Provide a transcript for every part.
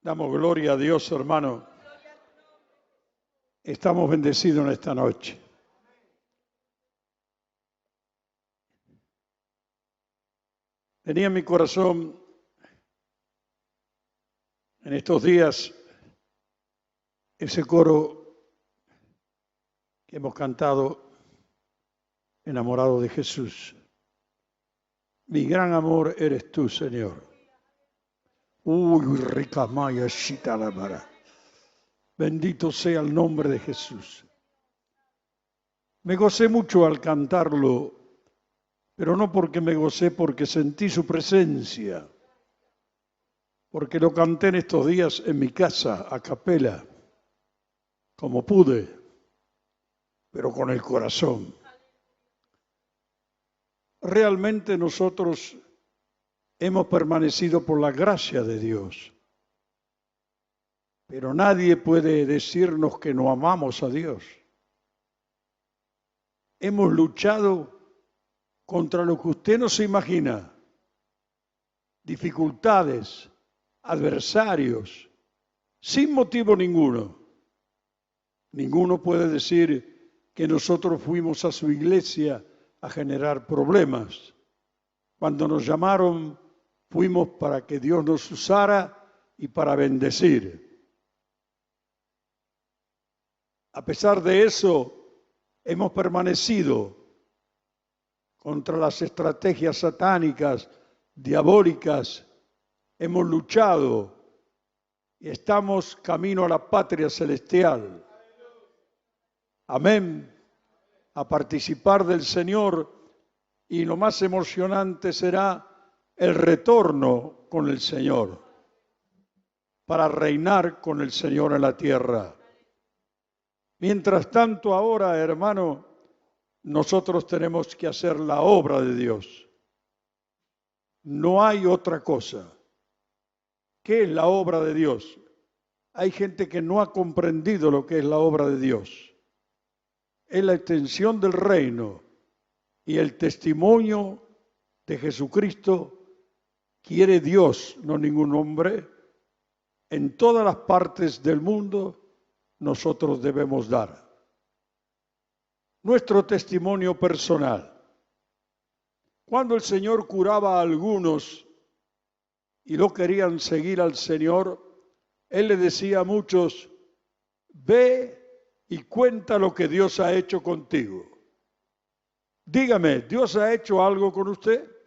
Damos gloria a Dios, hermano. Estamos bendecidos en esta noche. Tenía en mi corazón en estos días ese coro que hemos cantado, enamorado de Jesús. Mi gran amor eres tú, Señor. Uy, rica maya, shita la mara. Bendito sea el nombre de Jesús. Me gocé mucho al cantarlo, pero no porque me gocé, porque sentí su presencia. Porque lo canté en estos días en mi casa, a capela, como pude, pero con el corazón. Realmente nosotros hemos permanecido por la gracia de Dios. Pero nadie puede decirnos que no amamos a Dios. Hemos luchado contra lo que usted no se imagina. Dificultades, adversarios, sin motivo ninguno. Ninguno puede decir que nosotros fuimos a su iglesia a generar problemas. Cuando nos llamaron, fuimos para que Dios nos usara y para bendecir. A pesar de eso, hemos permanecido contra las estrategias satánicas, diabólicas. Hemos luchado y estamos camino a la patria celestial. Amén. A participar del Señor, y lo más emocionante será el retorno con el Señor, para reinar con el Señor en la tierra. Mientras tanto, ahora, hermano, nosotros tenemos que hacer la obra de Dios. No hay otra cosa. ¿Qué es la obra de Dios? Hay gente que no ha comprendido lo que es la obra de Dios. Es la extensión del reino y el testimonio de Jesucristo. Quiere Dios, no ningún hombre. En todas las partes del mundo nosotros debemos dar nuestro testimonio personal. Cuando el Señor curaba a algunos y no querían seguir al Señor, Él le decía a muchos: ve y cuenta lo que Dios ha hecho contigo. Dígame, ¿Dios ha hecho algo con usted?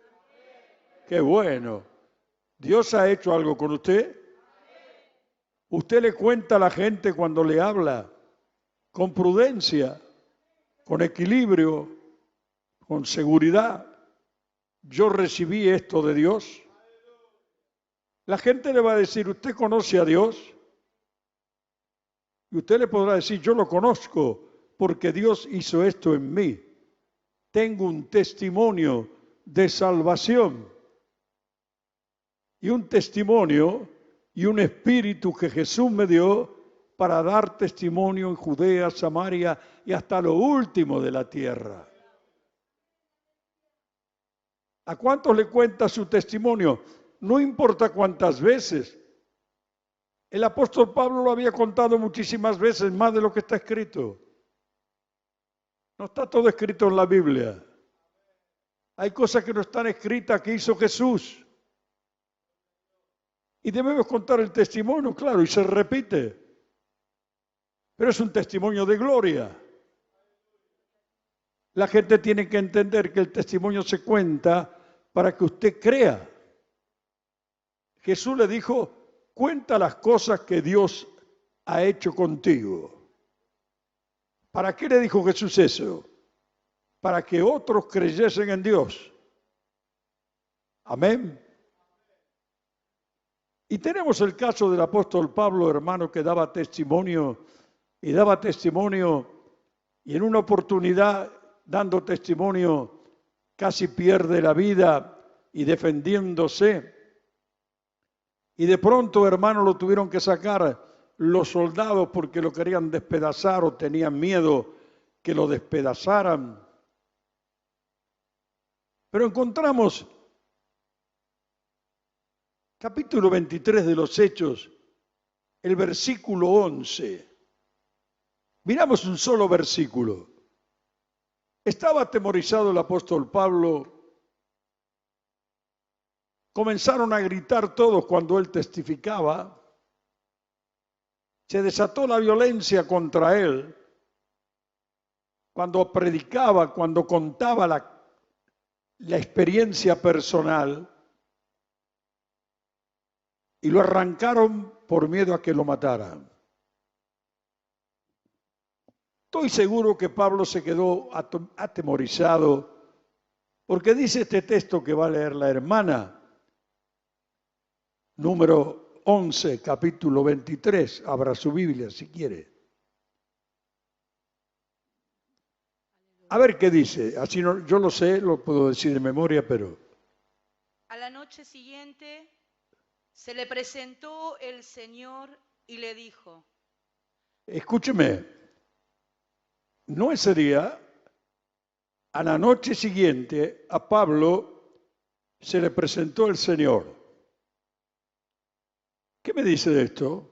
Qué bueno. ¿Dios ha hecho algo con usted? Usted le cuenta a la gente cuando le habla, con prudencia, con equilibrio, con seguridad. Yo recibí esto de Dios. La gente le va a decir: ¿usted conoce a Dios? Y usted le podrá decir: yo lo conozco porque Dios hizo esto en mí. Tengo un testimonio de salvación y un testimonio y un espíritu que Jesús me dio para dar testimonio en Judea, Samaria y hasta lo último de la tierra. ¿A cuántos le cuenta su testimonio? No importa cuántas veces. El apóstol Pablo lo había contado muchísimas veces, más de lo que está escrito. No está todo escrito en la Biblia. Hay cosas que no están escritas que hizo Jesús. Y debemos contar el testimonio, claro, y se repite. Pero es un testimonio de gloria. La gente tiene que entender que el testimonio se cuenta para que usted crea. Jesús le dijo: cuenta las cosas que Dios ha hecho contigo. ¿Para qué le dijo Jesús eso? Para que otros creyesen en Dios. Amén. Y tenemos el caso del apóstol Pablo, hermano, que daba testimonio, y en una oportunidad, dando testimonio, casi pierde la vida y defendiéndose. Y de pronto, hermano, lo tuvieron que sacar los soldados porque lo querían despedazar o tenían miedo que lo despedazaran. Pero encontramos capítulo 23 de los Hechos, el versículo 11. Miramos un solo versículo. Estaba atemorizado el apóstol Pablo. Comenzaron a gritar todos cuando él testificaba. Se desató la violencia contra él. Cuando predicaba, cuando contaba la experiencia personal. Y lo arrancaron por miedo a que lo mataran. Estoy seguro que Pablo se quedó atemorizado, porque dice este texto que va a leer la hermana, número 11, capítulo 23, abra su Biblia si quiere. A ver qué dice, así no, yo lo sé, lo puedo decir de memoria, pero... A la noche siguiente se le presentó el Señor y le dijo. Escúcheme. No ese día, a la noche siguiente, a Pablo se le presentó el Señor. ¿Qué me dice de esto?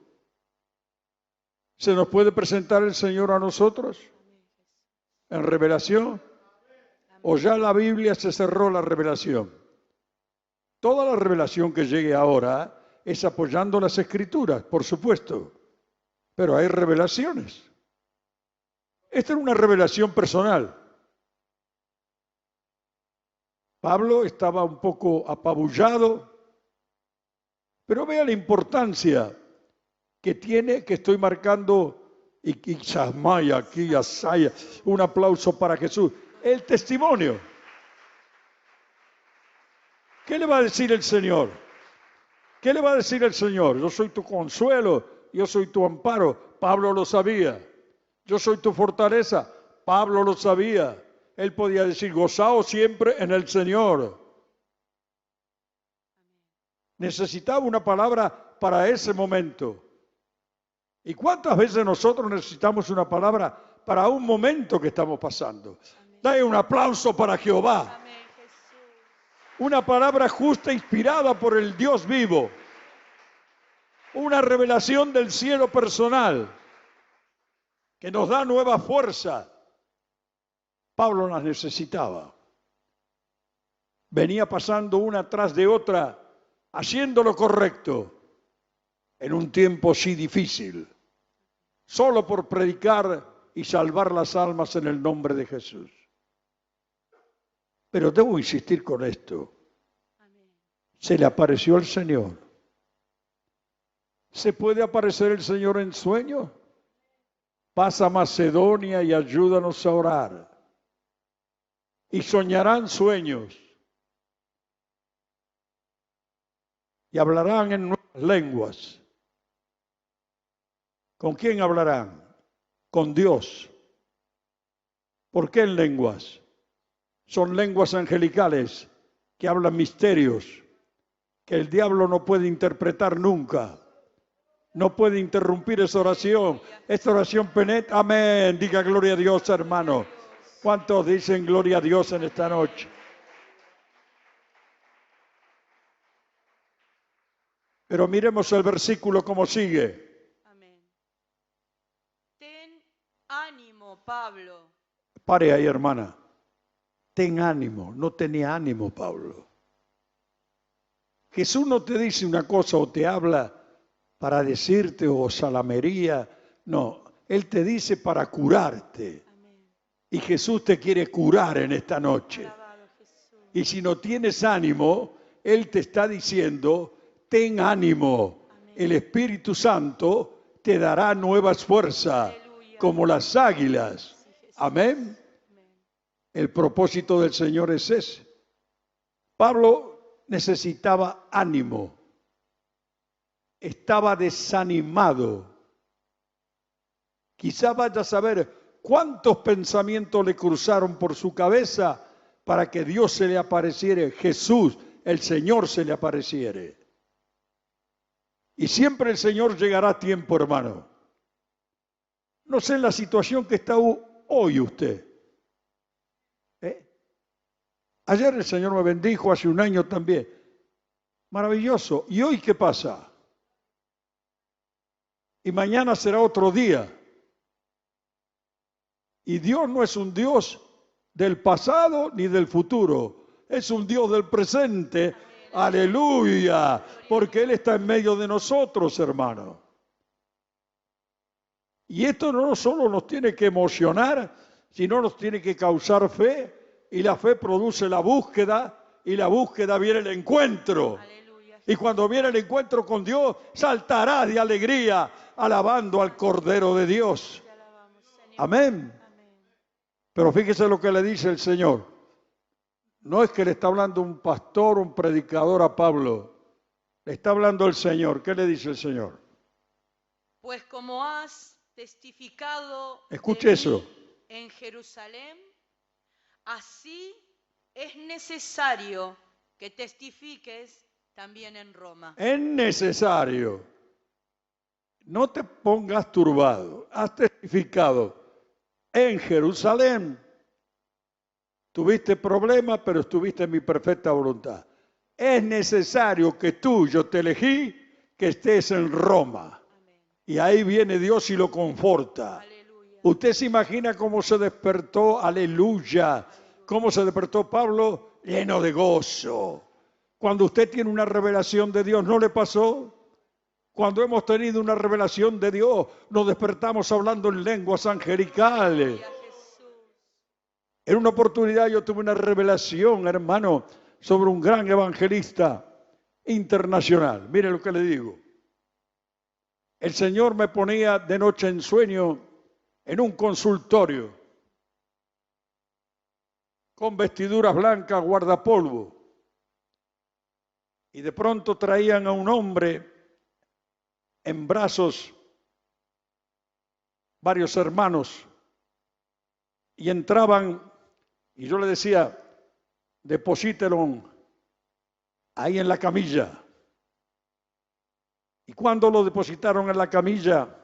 ¿Se nos puede presentar el Señor a nosotros en revelación? ¿O ya la Biblia se cerró la revelación? Toda la revelación que llegue ahora es apoyando las Escrituras, por supuesto, pero hay revelaciones. Esta era una revelación personal. Pablo estaba un poco apabullado, pero vea la importancia que tiene, que estoy marcando, y aquí, un aplauso para Jesús. El testimonio. ¿Qué le va a decir el Señor? ¿Qué le va a decir el Señor? Yo soy tu consuelo, yo soy tu amparo. Pablo lo sabía. Yo soy tu fortaleza. Pablo lo sabía. Él podía decir, gozaos siempre en el Señor. Necesitaba una palabra para ese momento. ¿Y cuántas veces nosotros necesitamos una palabra para un momento que estamos pasando? Dale un aplauso para Jehová. Amén, Jesús. Una palabra justa inspirada por el Dios vivo. Una revelación del cielo personal que nos da nueva fuerza. Pablo las necesitaba. Venía pasando una tras de otra, haciendo lo correcto, en un tiempo sí difícil, solo por predicar y salvar las almas en el nombre de Jesús. Pero debo insistir con esto. Se le apareció el Señor. ¿Se puede aparecer el Señor en sueño? Pasa a Macedonia y ayúdanos a orar. Y soñarán sueños. Y hablarán en nuevas lenguas. ¿Con quién hablarán? Con Dios. ¿Por qué en lenguas? Son lenguas angelicales que hablan misterios que el diablo no puede interpretar nunca. No puede interrumpir esa oración. Esta oración penetra. Amén. Diga gloria a Dios, hermano. ¿Cuántos dicen gloria a Dios en esta noche? Pero miremos el versículo como sigue. Amén. Ten ánimo, Pablo. Pare ahí, hermana. Ten ánimo. No tenía ánimo, Pablo. Jesús no te dice una cosa o te habla para decirte o salamería. No, Él te dice para curarte. Amén. Y Jesús te quiere curar en esta noche. Alabado Jesús. Y si no tienes ánimo, Él te está diciendo, ten ánimo. Amén. El Espíritu Santo te dará nuevas fuerzas, Aleluya. como las águilas. Sí, Jesús. Amén. Amén. El propósito del Señor es ese. Pablo necesitaba ánimo. Estaba desanimado. Quizá vaya a saber cuántos pensamientos le cruzaron por su cabeza para que Dios se le apareciere, Jesús, el Señor se le apareciere. Y siempre el Señor llegará a tiempo, hermano. No sé en la situación que está hoy usted. Ayer el Señor me bendijo, hace un año también. Maravilloso. ¿Y hoy qué pasa? y mañana será otro día. Y Dios no es un Dios del pasado ni del futuro, es un Dios del presente. Aleluya, porque Él está en medio de nosotros, hermano. Y esto no solo nos tiene que emocionar, sino nos tiene que causar fe, y la fe produce la búsqueda, y la búsqueda viene el encuentro. Y cuando viene el encuentro con Dios, saltarás de alegría, alabando al Cordero de Dios. Amén. Pero fíjese lo que le dice el Señor. No es que le está hablando un pastor, un predicador a Pablo. Le está hablando el Señor. ¿Qué le dice el Señor? Pues como has testificado Escuche de eso. mí en Jerusalén, así es necesario que testifiques también en Roma. Es necesario. No te pongas turbado. Has testificado en Jerusalén. Tuviste problemas, pero estuviste en mi perfecta voluntad. Es necesario que tú, yo te elegí, que estés en Roma. Amén. Y ahí viene Dios y lo conforta. Aleluya. Usted se imagina cómo se despertó, aleluya, cómo se despertó Pablo lleno de gozo. Cuando usted tiene una revelación de Dios, ¿no le pasó? Cuando hemos tenido una revelación de Dios, nos despertamos hablando en lenguas angelicales. En una oportunidad yo tuve una revelación, hermano, sobre un gran evangelista internacional. Mire lo que le digo. El Señor me ponía de noche en sueño en un consultorio con vestiduras blancas, guardapolvo. Y de pronto traían a un hombre en brazos, varios hermanos, y entraban, y yo le decía, deposítelo ahí en la camilla. Y cuando lo depositaron en la camilla,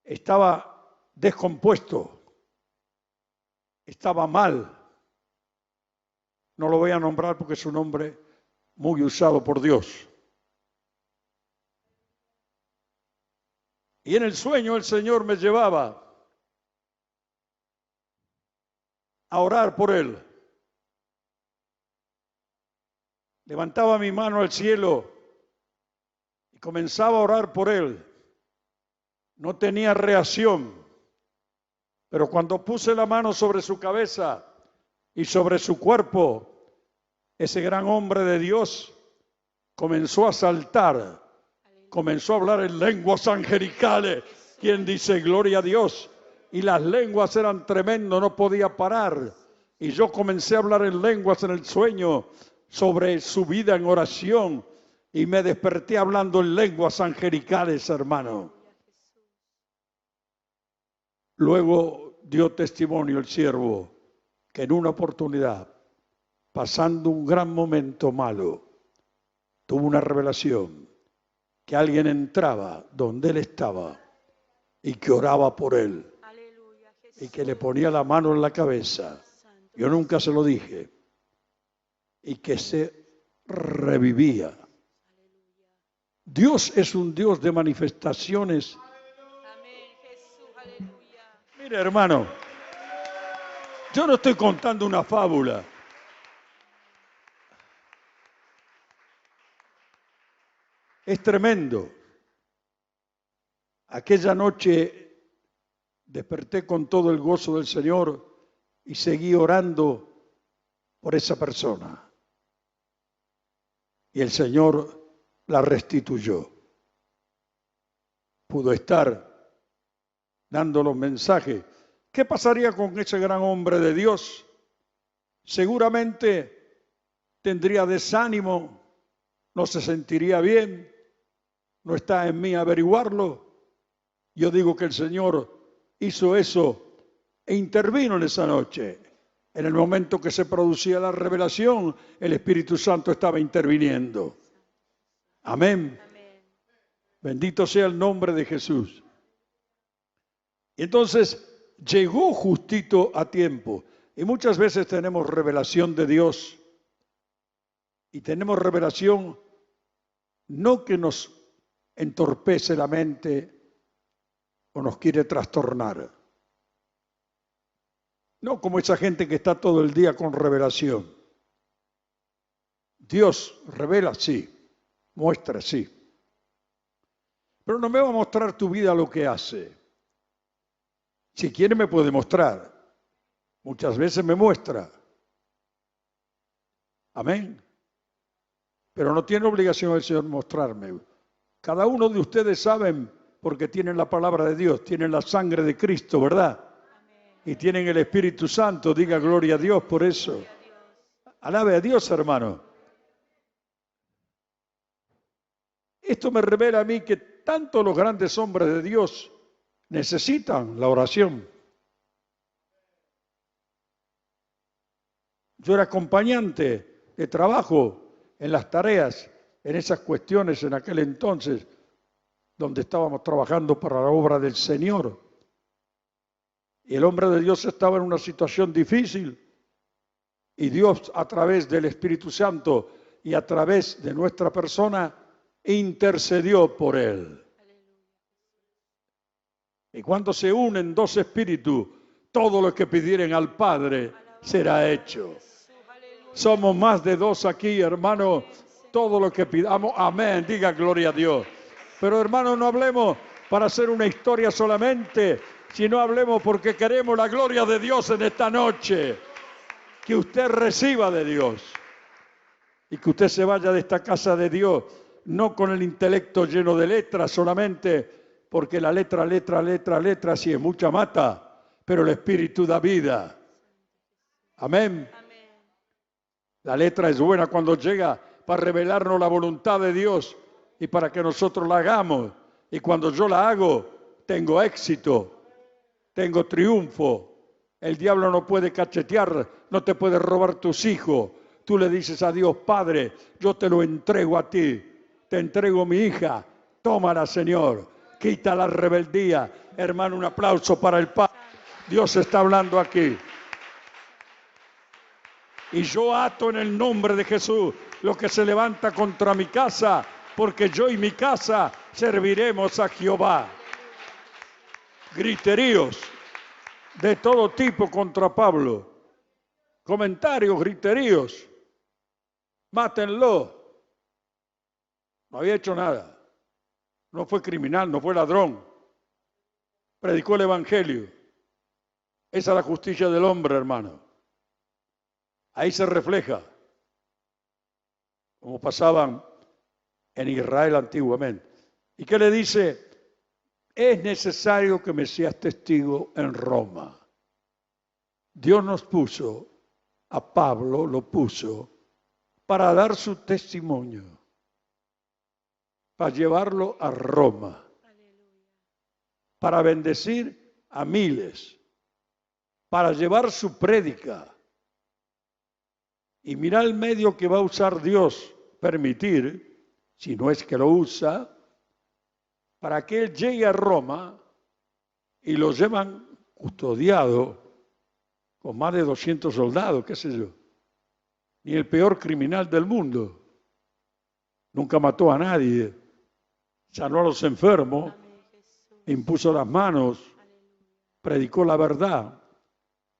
estaba descompuesto, estaba mal. No lo voy a nombrar porque es un hombre muy usado por Dios. Y en el sueño el Señor me llevaba a orar por él. Levantaba mi mano al cielo y comenzaba a orar por él. No tenía reacción, pero cuando puse la mano sobre su cabeza y sobre su cuerpo, ese gran hombre de Dios comenzó a saltar, comenzó a hablar en lenguas angelicales. ¿Quién dice gloria a Dios? Y las lenguas eran tremendas, no podía parar. Y yo comencé a hablar en lenguas en el sueño sobre su vida en oración y me desperté hablando en lenguas angelicales, hermano. Luego dio testimonio el siervo que en una oportunidad, pasando un gran momento malo, tuvo una revelación que alguien entraba donde él estaba y que oraba por él. Aleluya, Y que le ponía la mano en la cabeza. Yo nunca se lo dije. Y que se revivía. Dios es un Dios de manifestaciones. Amén, Jesús, aleluya. Mire, hermano, yo no estoy contando una fábula. Es tremendo. Aquella noche desperté con todo el gozo del Señor y seguí orando por esa persona. Y el Señor la restituyó. Pudo estar dando los mensajes. ¿Qué pasaría con ese gran hombre de Dios? Seguramente tendría desánimo, no se sentiría bien, no está en mí averiguarlo. Yo digo que el Señor hizo eso e intervino en esa noche. En el momento que se producía la revelación, el Espíritu Santo estaba interviniendo. Amén. Amén. Bendito sea el nombre de Jesús. Y entonces llegó justito a tiempo. Y muchas veces tenemos revelación de Dios. Y tenemos revelación no que nos entorpece la mente, o nos quiere trastornar. No como esa gente que está todo el día con revelación. Dios revela, sí. Muestra, sí. Pero no me va a mostrar tu vida lo que hace. Si quiere me puede mostrar. Muchas veces me muestra. Amén. Pero no tiene obligación el Señor mostrarme. Cada uno de ustedes saben, porque tienen la palabra de Dios, tienen la sangre de Cristo, ¿verdad? Y tienen el Espíritu Santo. Diga gloria a Dios por eso. Alabe a Dios, hermano. Esto me revela a mí que tanto los grandes hombres de Dios necesitan la oración. Yo era acompañante de trabajo en las tareas, en esas cuestiones en aquel entonces, donde estábamos trabajando para la obra del Señor. Y el hombre de Dios estaba en una situación difícil. Y Dios, a través del Espíritu Santo y a través de nuestra persona, intercedió por él. Y cuando se unen dos espíritus, todo lo que pidieren al Padre será hecho. Somos más de dos aquí, hermano. Todo lo que pidamos, amén, diga gloria a Dios. Pero hermano, no hablemos para hacer una historia solamente, sino hablemos porque queremos la gloria de Dios en esta noche. Que usted reciba de Dios. Y que usted se vaya de esta casa de Dios, no con el intelecto lleno de letras solamente, porque la letra sí es mucha mata, pero el Espíritu da vida. Amén. La letra es buena cuando llega para revelarnos la voluntad de Dios y para que nosotros la hagamos. Y cuando yo la hago, tengo éxito, tengo triunfo. El diablo no puede cachetear, no te puede robar tus hijos. Tú le dices a Dios, Padre, yo te lo entrego a ti. Te entrego mi hija, tómala, Señor. Quita la rebeldía. Hermano, un aplauso para el Padre. Dios está hablando aquí. Y yo ato en el nombre de Jesús lo que se levanta contra mi casa, porque yo y mi casa serviremos a Jehová. Griteríos de todo tipo contra Pablo. Comentarios, griteríos. Mátenlo. No había hecho nada. No fue criminal, no fue ladrón. Predicó el Evangelio. Esa es la justicia del hombre, hermano. Ahí se refleja, como pasaban en Israel antiguamente. ¿Y qué le dice? Es necesario que me seas testigo en Roma. Dios nos puso, a Pablo lo puso, para dar su testimonio, para llevarlo a Roma, para bendecir a miles, para llevar su prédica. Y mira el medio que va a usar Dios, permitir, si no es que lo usa, para que él llegue a Roma y lo llevan custodiado con más de 200 soldados, qué sé yo. Ni el peor criminal del mundo. Nunca mató a nadie. Sanó a los enfermos, impuso las manos, predicó la verdad,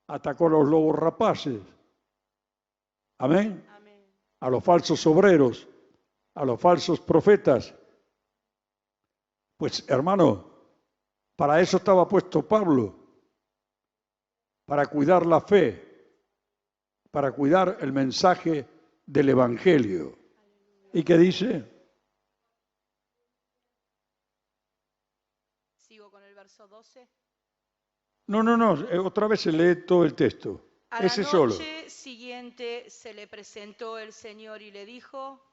atacó a los lobos rapaces. Amén. A los falsos obreros, a los falsos profetas. Pues hermano, para eso estaba puesto Pablo, para cuidar la fe, para cuidar el mensaje del Evangelio. ¿Y qué dice? ¿Sigo con el verso 12? No, otra vez se lee todo el texto. A la Ese solo. noche siguiente se le presentó el Señor y le dijo,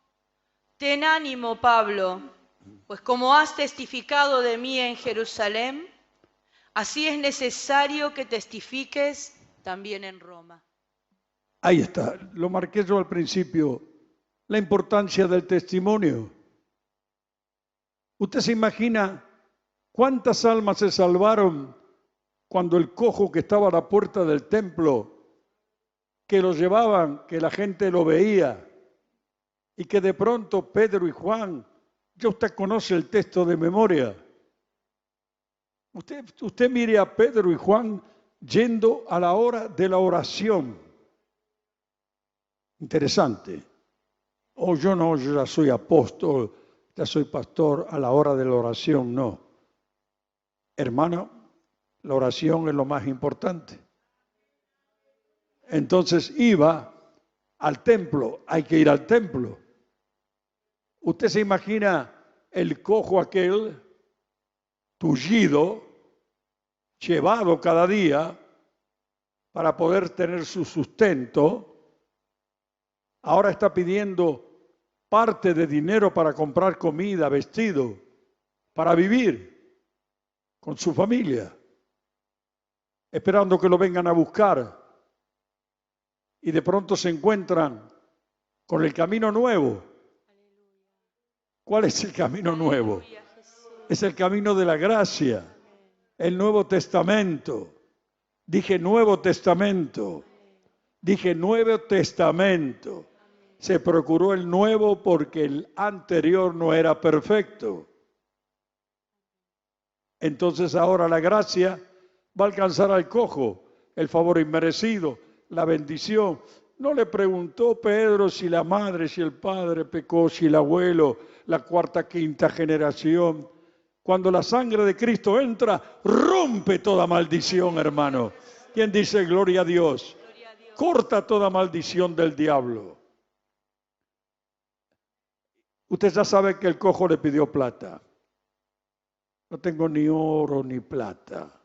ten ánimo, Pablo, pues como has testificado de mí en Jerusalén, así es necesario que testifiques también en Roma. Ahí está, lo marqué yo al principio, la importancia del testimonio. ¿Usted se imagina cuántas almas se salvaron cuando el cojo que estaba a la puerta del templo, que lo llevaban, que la gente lo veía, y que de pronto Pedro y Juan, ya usted conoce el texto de memoria, Usted mire a Pedro y Juan yendo a la hora de la oración. Interesante. Yo no, yo ya soy apóstol, ya soy pastor a la hora de la oración, no. Hermano, la oración es lo más importante. Entonces iba al templo, hay que ir al templo. Usted se imagina el cojo aquel, tullido, llevado cada día para poder tener su sustento. Ahora está pidiendo parte de dinero para comprar comida, vestido, para vivir con su familia, esperando que lo vengan a buscar. Y de pronto se encuentran con el camino nuevo. ¿Cuál es el camino nuevo? Es el camino de la gracia, el Nuevo Testamento. Dije Nuevo Testamento. Dije Nuevo Testamento. Se procuró el nuevo porque el anterior no era perfecto. Entonces ahora la gracia va a alcanzar al cojo, el favor inmerecido, la bendición. No le preguntó Pedro si la madre, si el padre pecó, si el abuelo, la cuarta, quinta generación. Cuando la sangre de Cristo entra, rompe toda maldición, hermano. ¿Quién dice gloria a Dios? Corta toda maldición del diablo. Usted ya sabe que el cojo le pidió plata. No tengo ni oro ni plata,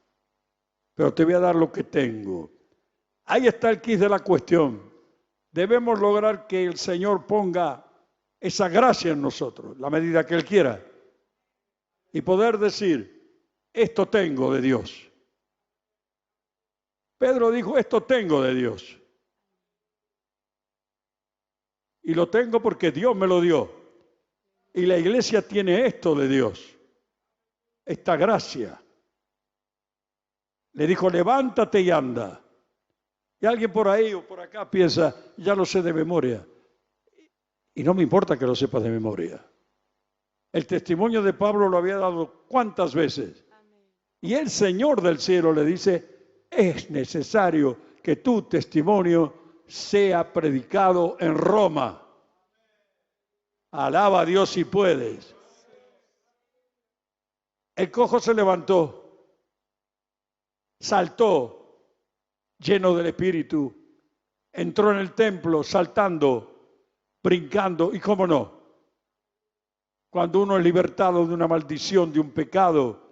pero te voy a dar lo que tengo. Ahí está el quid de la cuestión. Debemos lograr que el Señor ponga esa gracia en nosotros, la medida que Él quiera, y poder decir, esto tengo de Dios. Pedro dijo, esto tengo de Dios. Y lo tengo porque Dios me lo dio. Y la iglesia tiene esto de Dios, esta gracia. Le dijo, levántate y anda. Y alguien por ahí o por acá piensa, ya lo sé de memoria. Y no me importa que lo sepas de memoria. El testimonio de Pablo lo había dado ¿cuántas veces? Y el Señor del cielo le dice, es necesario que tu testimonio sea predicado en Roma. Alaba a Dios si puedes. El cojo se levantó, saltó, lleno del Espíritu, entró en el templo saltando, brincando, y cómo no, cuando uno es libertado de una maldición, de un pecado,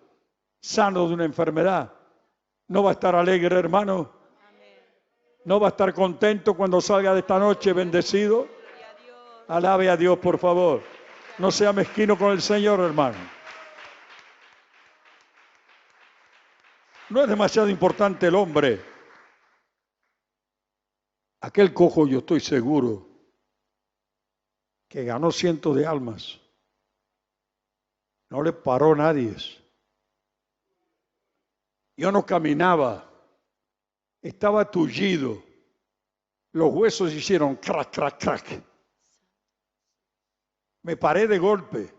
sano de una enfermedad, ¿no va a estar alegre, hermano? ¿No va a estar contento cuando salga de esta noche bendecido? Alabe a Dios, por favor. No sea mezquino con el Señor, hermano. No es demasiado importante el hombre. Aquel cojo, yo estoy seguro, que ganó cientos de almas. No le paró nadie. Yo no caminaba. Estaba tullido. Los huesos hicieron crack, crack, crack. Me paré de golpe.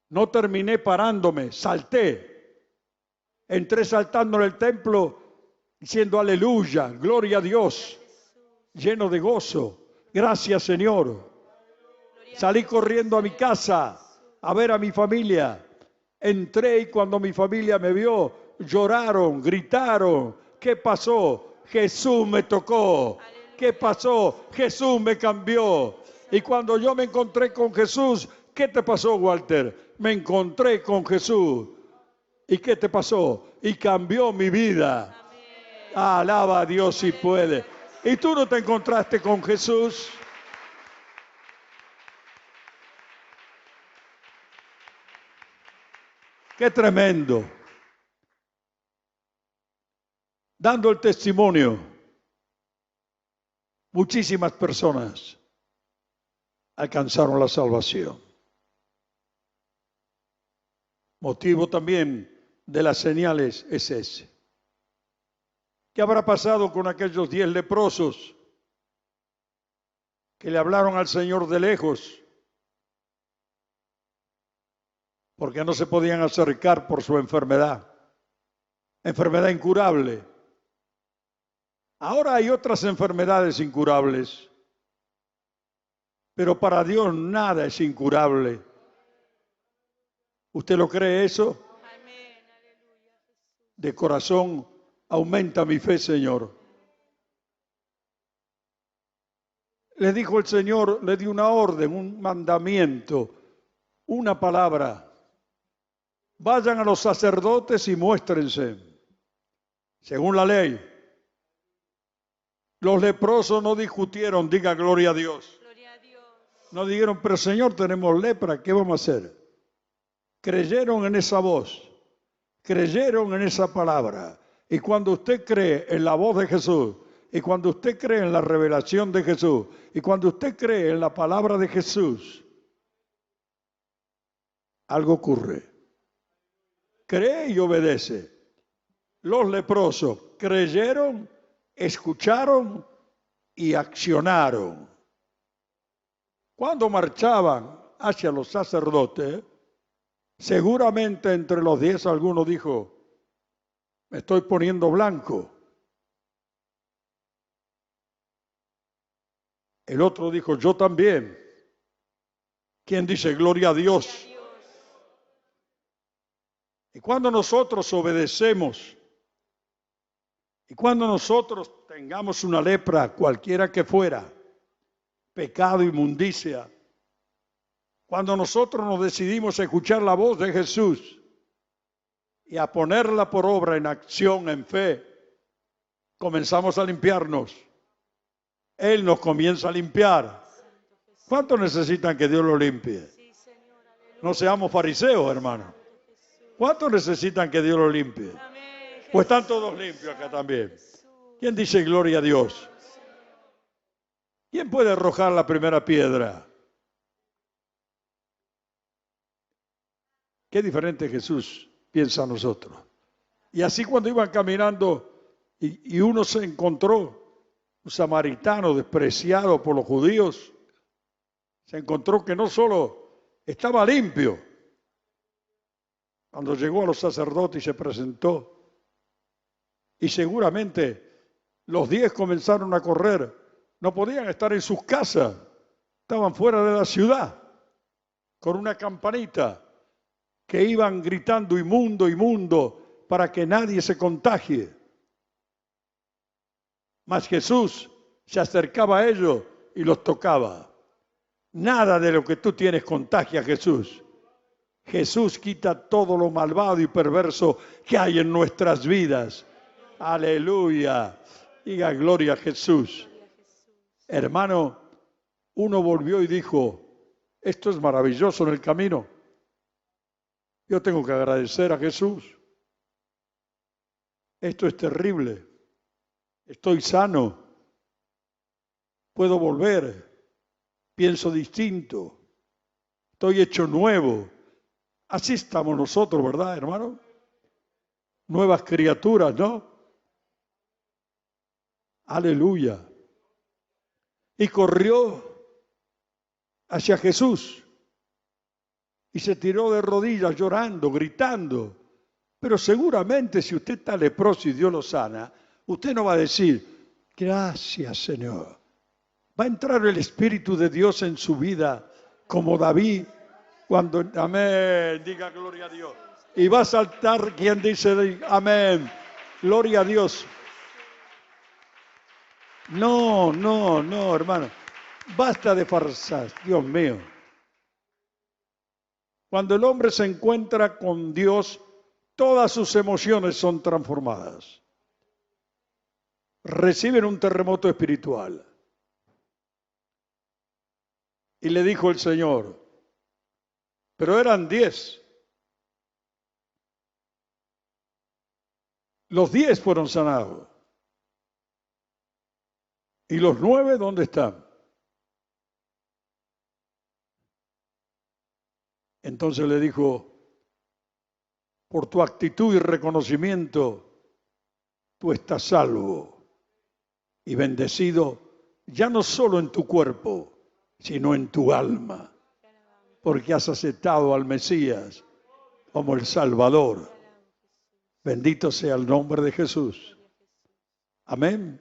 No terminé parándome, salté. Entré saltando en el templo diciendo aleluya, gloria a Dios, lleno de gozo. Gracias, Señor. Salí corriendo a mi casa a ver a mi familia. Entré y cuando mi familia me vio, lloraron, gritaron. ¿Qué pasó? Jesús me tocó. ¿Qué pasó? Jesús me cambió. Y cuando yo me encontré con Jesús, ¿qué te pasó, Walter? Me encontré con Jesús. ¿Y qué te pasó? Y cambió mi vida. Alaba a Dios si puede. ¿Y tú no te encontraste con Jesús? ¡Qué tremendo! Dando el testimonio, muchísimas personas alcanzaron la salvación. Motivo también de las señales es ese. ¿Qué habrá pasado con aquellos 10 leprosos que le hablaron al Señor de lejos? porque no se podían acercar por su enfermedad incurable. Ahora hay otras enfermedades incurables, pero para Dios nada es incurable. ¿Usted lo cree eso? Amén, aleluya. De corazón, aumenta mi fe, Señor. Le dijo el Señor, le dio una orden, un mandamiento, una palabra. Vayan a los sacerdotes y muéstrense, según la ley. Los leprosos no discutieron, diga gloria a Dios. Gloria a Dios. No dijeron, pero Señor, tenemos lepra, ¿qué vamos a hacer? Creyeron en esa voz, creyeron en esa palabra. Y cuando usted cree en la voz de Jesús, y cuando usted cree en la revelación de Jesús, y cuando usted cree en la palabra de Jesús, algo ocurre. Cree y obedece. Los leprosos creyeron, escucharon y accionaron. Cuando marchaban hacia los sacerdotes, seguramente entre los 10 alguno dijo, me estoy poniendo blanco. El otro dijo, yo también. ¿Quién dice gloria a Dios? Y cuando nosotros obedecemos, y cuando nosotros tengamos una lepra, cualquiera que fuera, pecado, inmundicia, cuando nosotros nos decidimos a escuchar la voz de Jesús y a ponerla por obra en acción, en fe, comenzamos a limpiarnos. Él nos comienza a limpiar. ¿Cuántos necesitan que Dios lo limpie? No seamos fariseos, hermano. ¿Cuántos necesitan que Dios lo limpie? Pues están todos limpios acá también. ¿Quién dice gloria a Dios? ¿Quién puede arrojar la primera piedra? Qué diferente Jesús piensa a nosotros. Y así cuando iban caminando y uno se encontró, un samaritano despreciado por los judíos, se encontró que no solo estaba limpio, cuando llegó a los sacerdotes y se presentó, y seguramente los 10 comenzaron a correr, no podían estar en sus casas, estaban fuera de la ciudad, con una campanita, que iban gritando inmundo, inmundo, para que nadie se contagie. Mas Jesús se acercaba a ellos y los tocaba. Nada de lo que tú tienes contagia a Jesús. Jesús quita todo lo malvado y perverso que hay en nuestras vidas. Aleluya. Diga gloria a Jesús. Hermano, uno volvió y dijo, esto es maravilloso en el camino. Yo tengo que agradecer a Jesús. Esto es terrible. Estoy sano. Puedo volver. Pienso distinto. Estoy hecho nuevo. Así estamos nosotros, ¿verdad, hermano? Nuevas criaturas, ¿no? Aleluya. Y corrió hacia Jesús. Y se tiró de rodillas llorando, gritando. Pero seguramente si usted está leproso y Dios lo sana, usted no va a decir, gracias Señor. Va a entrar el Espíritu de Dios en su vida, como David, cuando, amén, diga gloria a Dios. Y va a saltar quien dice, amén, gloria a Dios. No, hermano. Basta de farsas, Dios mío. Cuando el hombre se encuentra con Dios, todas sus emociones son transformadas. Reciben un terremoto espiritual. Y le dijo el Señor, pero eran 10. Los 10 fueron sanados. ¿Y los 9 dónde están? Entonces le dijo, por tu actitud y reconocimiento, tú estás salvo y bendecido, ya no solo en tu cuerpo, sino en tu alma, porque has aceptado al Mesías como el Salvador. Bendito sea el nombre de Jesús. Amén.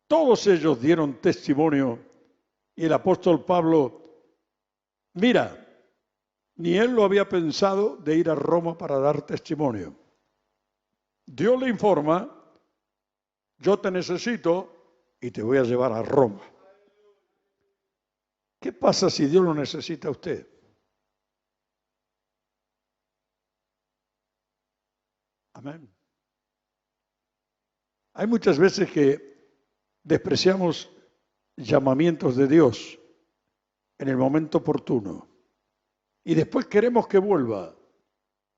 Todos ellos dieron testimonio y el apóstol Pablo, mira, ni él lo había pensado de ir a Roma para dar testimonio. Dios le informa, yo te necesito y te voy a llevar a Roma. ¿Qué pasa si Dios lo necesita a usted? Amén. Hay muchas veces que despreciamos llamamientos de Dios en el momento oportuno y después queremos que vuelva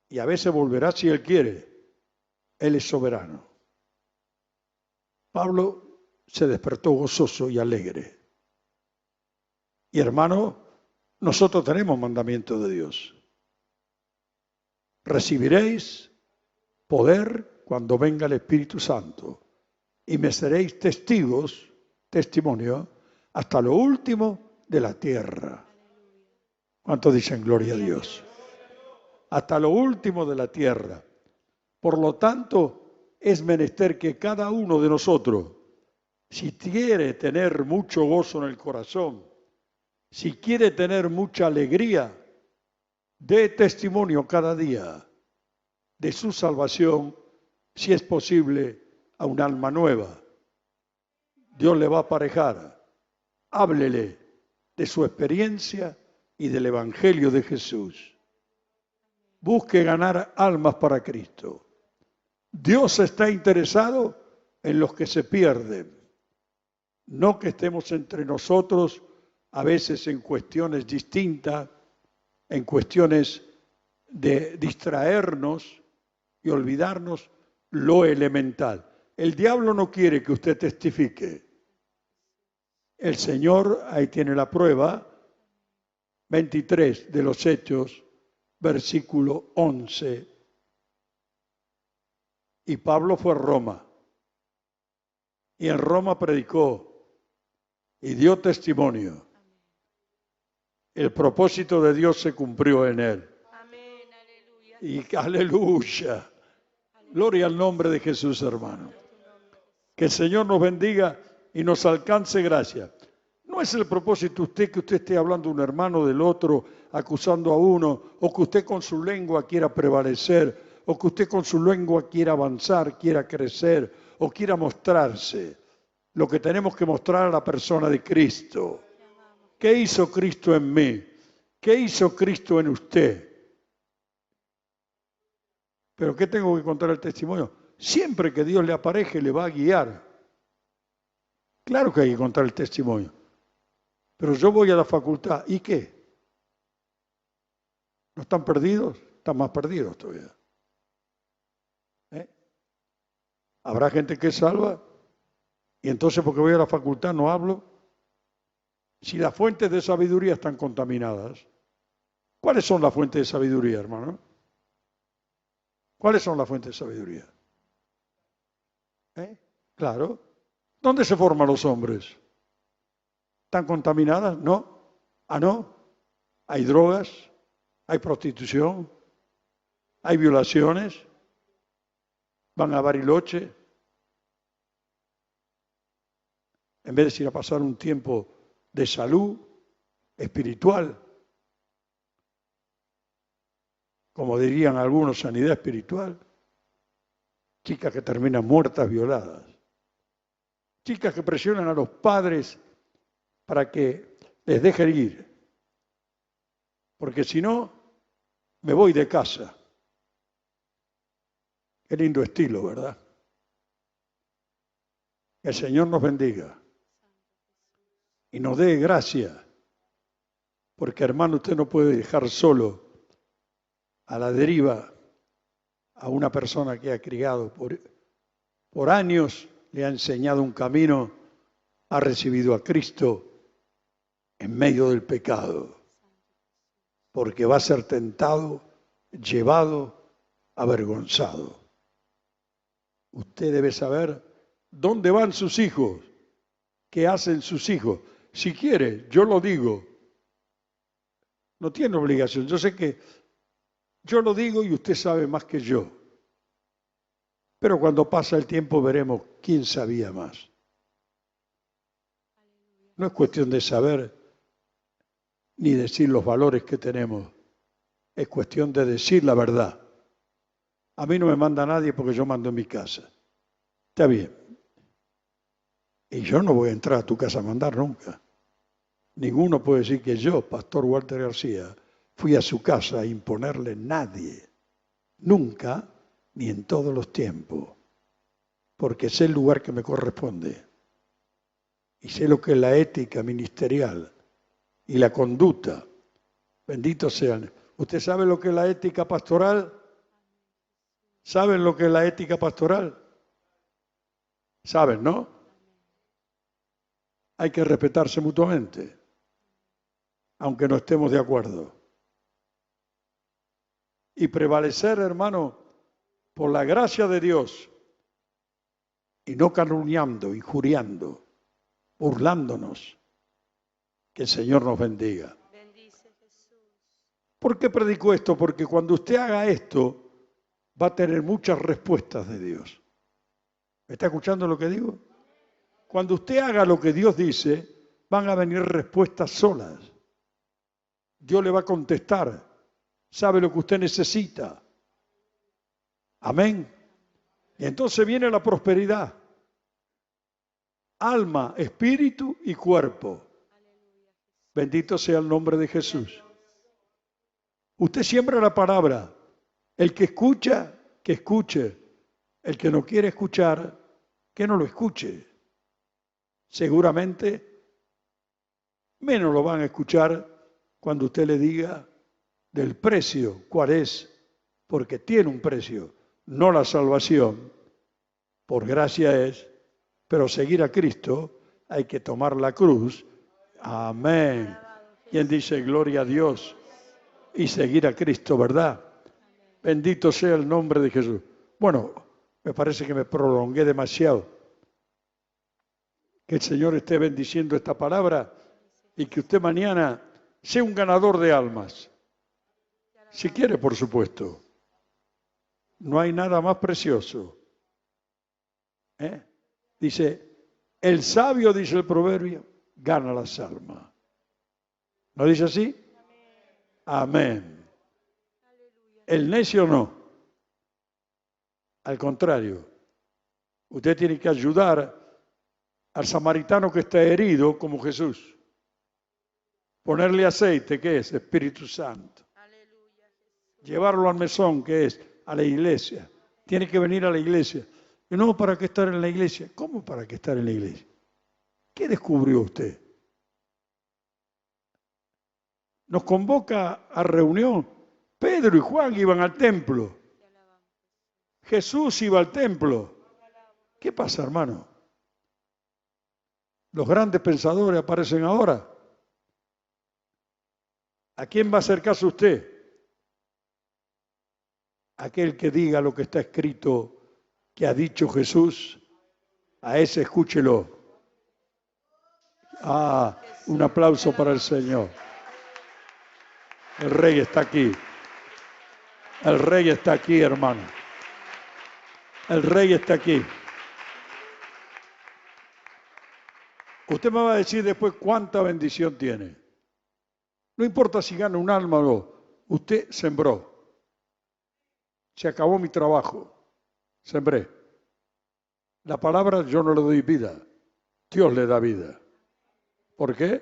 y a veces volverá si Él quiere. Él es soberano. Pablo se despertó gozoso y alegre. Y hermano, nosotros tenemos mandamiento de Dios. Recibiréis poder cuando venga el Espíritu Santo y me seréis testigos, testimonio, hasta lo último de la tierra. ¿Cuántos dicen gloria a Dios? Hasta lo último de la tierra. Por lo tanto, es menester que cada uno de nosotros, si quiere tener mucho gozo en el corazón, si quiere tener mucha alegría, dé testimonio cada día de su salvación, si es posible, a un alma nueva. Dios le va a aparejar. Háblele de su experiencia y del Evangelio de Jesús. Busque ganar almas para Cristo. Dios está interesado en los que se pierden, no que estemos entre nosotros a veces en cuestiones distintas, en cuestiones de distraernos y olvidarnos lo elemental. El diablo no quiere que usted testifique. El Señor, ahí tiene la prueba, 23 de los Hechos, versículo 11. Y Pablo fue a Roma. Y en Roma predicó y dio testimonio. El propósito de Dios se cumplió en él. Amén, aleluya. Y aleluya. Gloria al nombre de Jesús, hermano. Que el Señor nos bendiga y nos alcance gracia. No es el propósito que usted esté hablando un hermano del otro, acusando a uno, o que usted con su lengua quiera prevalecer, o que usted con su lengua quiera avanzar, quiera crecer, o quiera mostrarse. Lo que tenemos que mostrar a la persona de Cristo. ¿Qué hizo Cristo en mí? ¿Qué hizo Cristo en usted? ¿Pero qué tengo que contar el testimonio? Siempre que Dios le apareje, le va a guiar. Claro que hay que contar el testimonio. Pero yo voy a la facultad, ¿y qué? ¿No están perdidos? Están más perdidos todavía. Habrá gente que es salva y entonces porque voy a la facultad no hablo. Si las fuentes de sabiduría están contaminadas, ¿cuáles son las fuentes de sabiduría, hermano? ¿Cuáles son las fuentes de sabiduría? Claro. ¿Dónde se forman los hombres? ¿Están contaminadas? No. ¿Ah, no? Hay drogas, hay prostitución, hay violaciones, van a Bariloche. En vez de ir a pasar un tiempo de salud espiritual, como dirían algunos, sanidad espiritual, chicas que terminan muertas, violadas, chicas que presionan a los padres para que les dejen ir, porque si no, me voy de casa. Qué lindo estilo, ¿verdad? Que el Señor nos bendiga y nos dé gracia, porque hermano, usted no puede dejar solo a la deriva a una persona que ha criado por años, le ha enseñado un camino, ha recibido a Cristo en medio del pecado, porque va a ser tentado, llevado, avergonzado. Usted debe saber dónde van sus hijos, qué hacen sus hijos. Si quiere, yo lo digo, no tiene obligación. Yo sé que Yo lo digo y usted sabe más que yo. Pero cuando pasa el tiempo veremos quién sabía más. No es cuestión de saber ni decir los valores que tenemos. Es cuestión de decir la verdad. A mí no me manda nadie porque yo mando en mi casa. Está bien. Y yo no voy a entrar a tu casa a mandar nunca. Ninguno puede decir que yo, Pastor Walter García, fui a su casa a imponerle nadie. Nunca, ni en todos los tiempos. Porque sé el lugar que me corresponde. Y sé lo que es la ética ministerial y la conducta. Benditos sean. ¿Usted sabe lo que es la ética pastoral? ¿Saben lo que es la ética pastoral? ¿Saben, no? Hay que respetarse mutuamente, aunque no estemos de acuerdo. Y prevalecer, hermano, por la gracia de Dios, y no calumniando, injuriando, burlándonos. Que el Señor nos bendiga. Bendice Jesús. ¿Por qué predico esto? Porque cuando usted haga esto, va a tener muchas respuestas de Dios. ¿Me está escuchando lo que digo? Cuando usted haga lo que Dios dice, van a venir respuestas solas. Dios le va a contestar. Sabe lo que usted necesita. Amén. Y entonces viene la prosperidad. Alma, espíritu y cuerpo. Bendito sea el nombre de Jesús. Usted siembra la palabra. El que escucha, que escuche. El que no quiere escuchar, que no lo escuche. Seguramente menos lo van a escuchar cuando usted le diga del precio, cuál es, porque tiene un precio, no la salvación, por gracia es, pero seguir a Cristo hay que tomar la cruz. Amén. ¿Quién dice gloria a Dios? Y seguir a Cristo, ¿verdad? Bendito sea el nombre de Jesús. Bueno, me parece que me prolongué demasiado. Que el Señor esté bendiciendo esta palabra y que usted mañana sea un ganador de almas. Si quiere, por supuesto. No hay nada más precioso. Dice, el sabio, dice el proverbio, gana las almas. ¿No dice así? Amén. El necio no. Al contrario, usted tiene que ayudar al samaritano que está herido como Jesús. Ponerle aceite, ¿qué es? Espíritu Santo. Llevarlo al mesón, ¿qué es? A la iglesia. Tiene que venir a la iglesia. Y no, ¿para qué estar en la iglesia? ¿Cómo para qué estar en la iglesia? ¿Qué descubrió usted? Nos convoca a reunión. Pedro y Juan iban al templo. Jesús iba al templo. ¿Qué pasa, hermano? Los grandes pensadores aparecen ahora. ¿A quién va a hacer caso usted? Aquel que diga lo que está escrito, que ha dicho Jesús, a ese escúchelo. Ah, un aplauso para el Señor. El Rey está aquí. El Rey está aquí, hermano. El Rey está aquí. Usted me va a decir después cuánta bendición tiene. No importa si gana un alma o no. Usted sembró. Se acabó mi trabajo. Sembré. La palabra yo no le doy vida. Dios le da vida. ¿Por qué?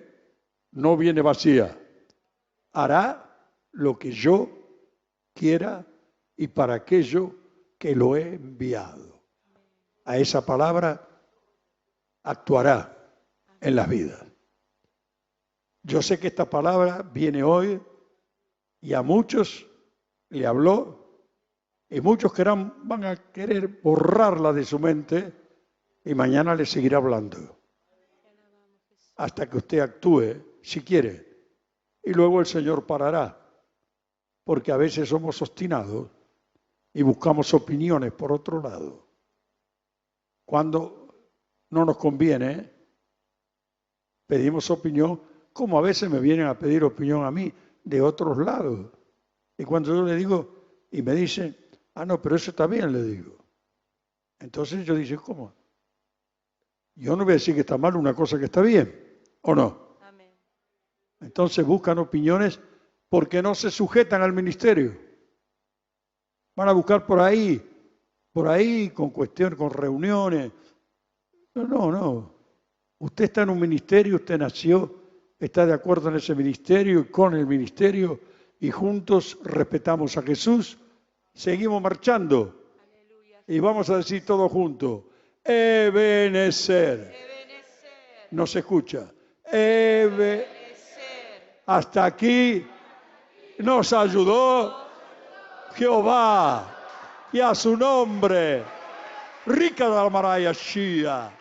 No viene vacía. Hará lo que yo quiera y para aquello que lo he enviado. A esa palabra actuará en las vidas. Yo sé que esta palabra viene hoy y a muchos le habló y muchos van a querer borrarla de su mente y mañana le seguirá hablando hasta que usted actúe, si quiere, y luego el Señor parará, porque a veces somos obstinados y buscamos opiniones por otro lado. Cuando no nos conviene, pedimos opinión, como a veces me vienen a pedir opinión a mí de otros lados. Y cuando yo le digo, y me dice, ah, no, pero eso está bien, le digo. Entonces yo dije, ¿cómo? Yo no voy a decir que está mal una cosa que está bien, ¿o no? Amén. Entonces buscan opiniones porque no se sujetan al ministerio. Van a buscar por ahí, con cuestiones, con reuniones. No. Usted está en un ministerio, usted nació, está de acuerdo en ese ministerio y con el ministerio, y juntos respetamos a Jesús, seguimos marchando. Aleluya. Y vamos a decir todos juntos, Ebenezer. Ebenezer. No se escucha. Ebenezer. Hasta aquí nos ayudó Jehová, y a su nombre, rica de la Maraya Shia.